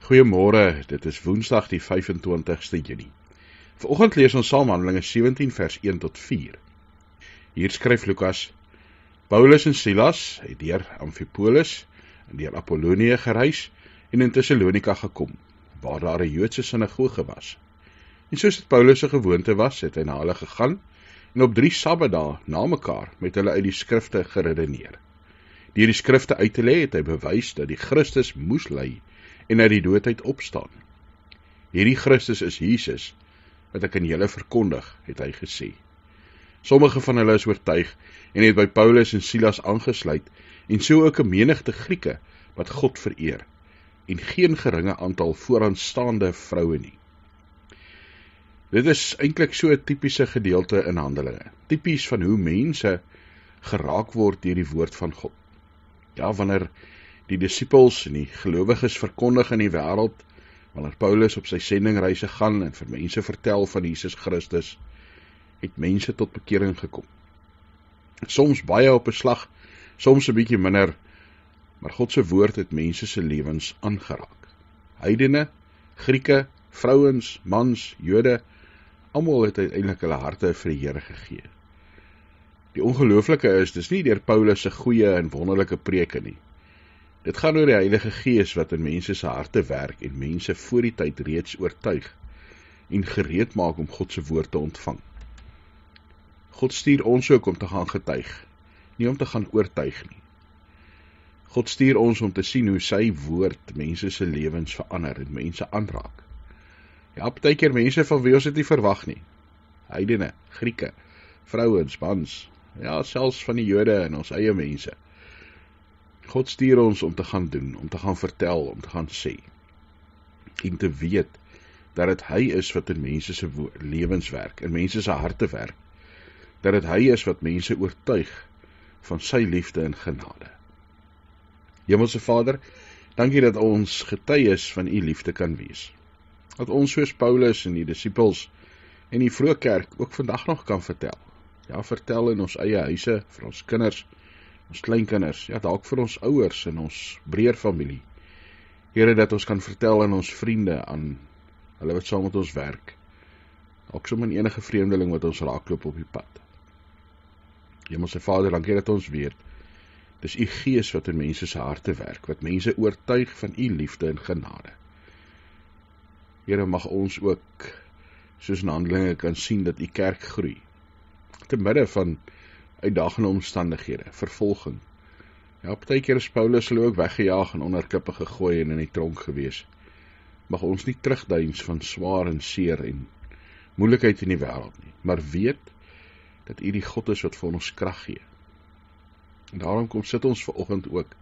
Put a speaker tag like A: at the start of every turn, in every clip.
A: Goeiemôre, dit is Woensdag die 25ste Junie. Vanoggend lees ons Psalm Handelinge 17 vers 1 tot 4. Hier skryf Lukas: Paulus en Silas het deur Amfipolis en deur Apollonie gereis en in Thessalonika gekom, waar daar 'n Joodse sinagoge was. En soos dit Paulus se gewoonte was, het hy na hulle gegaan en op 3 Sabbatdae na mekaar met hulle uit die skrifte geredeneer. Deur die skrifte uit te lê het hy bewys dat die Christus moes ly en uit die dood uit opstaan. Hierdie Christus is Jesus, wat ek aan julle verkondig, het hy gesê. Sommige van hulle is oortuig en het by Paulus en Silas aangesluit, en so ook 'n menigte Grieke wat God vereer, en geen geringe aantal vooraanstaande vroue nie. Dit is eintlik so 'n tipiese gedeelte in Handelinge, tipies van hoe mense geraak word deur die woord van God. Ja, wanneer die disippels en die gelowiges verkondig in die wêreld, wanneer Paulus op sy sendingreise gaan en vir mense vertel van Jesus Christus, het mense tot bekering gekom. Soms baie op 'n slag, soms 'n bietjie minder, maar God se woord het mense se lewens aangeraak. Heidene, Grieke, vrouens, mans, Jode, almal het uiteindelik hulle harte vir die Here gegee. Die ongelooflike is, dis nie deur Paulus se goeie en wonderlike preke nie. Dit gaan oor die Heilige Gees wat in mense se harte werk en mense voor die tyd reeds oortuig en gereed maak om God se woord te ontvang. God stuur ons ook om te gaan getuig, nie om te gaan oortuig nie. God stuur ons om te sien hoe sy woord mense se lewens verander en mense aanraak. Ja, partykeer mense van wie ons dit nie verwag nie. Heidene, Grieke, vrouens, mans, ja, selfs van die Jode en ons eie mense. God stuur ons om te gaan doen, om te gaan vertel, om te gaan sê. En te weet dat dit hy is wat in mense se lewens werk, in mense se harte werk. Dat dit hy is wat mense oortuig van sy liefde en genade. Hemelse Vader, dankie dat ons getuies van u liefde kan wees. Dat ons soos Paulus en die disippels en die vroeë kerk ook vandag nog kan vertel. Ja, vertel in ons eie huise, vir ons kinders, ons kleinkinders, ja, dalk vir ons ouers en ons breër familie. Here, dat ons kan vertel aan ons vriende, aan hulle wat saam met ons werk, ook sommer enige vreemdeling wat ons raakloop op die pad. Hemelse Vader, dankie dat ons weet, dis u Gees wat in mense se harte werk, wat mense oortuig van u liefde en genade. Here, mag ons ook, soos in Handelinge, kan sien dat u kerk groei, te midde van uitdagende omstandighede, vervolging. Ja, partykeer is Paulus hulle ook weggejaag en onder klippe gegooi en in die tronk gewees. Mag ons nie terugdeins van swaar en seer en moeilikheid in die wêreld nie, maar weet dat u die God is wat vir ons krag gee. En daarom kom sit ons vanoggend ook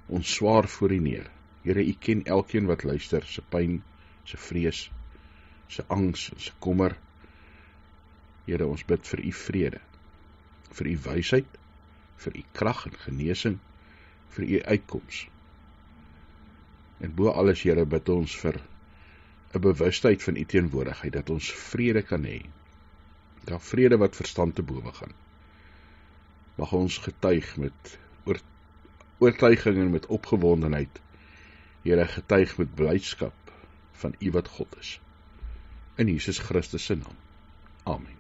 A: ons swaar voor u neer. Here, u ken elkeen wat luister, se pyn, se vrees, se angs, se kommer. Here, ons bid vir u vrede, vir u wysheid, vir u krag en genesing, vir u uitkoms. En bo alles, Here, bid ons vir 'n bewustheid van u teenwoordigheid, dat ons vrede kan hê. Ja, vrede wat verstand te bowe gaan. Mag ons getuig met oortuiging en met opgewondenheid, Here, getuig met blydskap van u wat God is. In Jesus Christus se naam. Amen.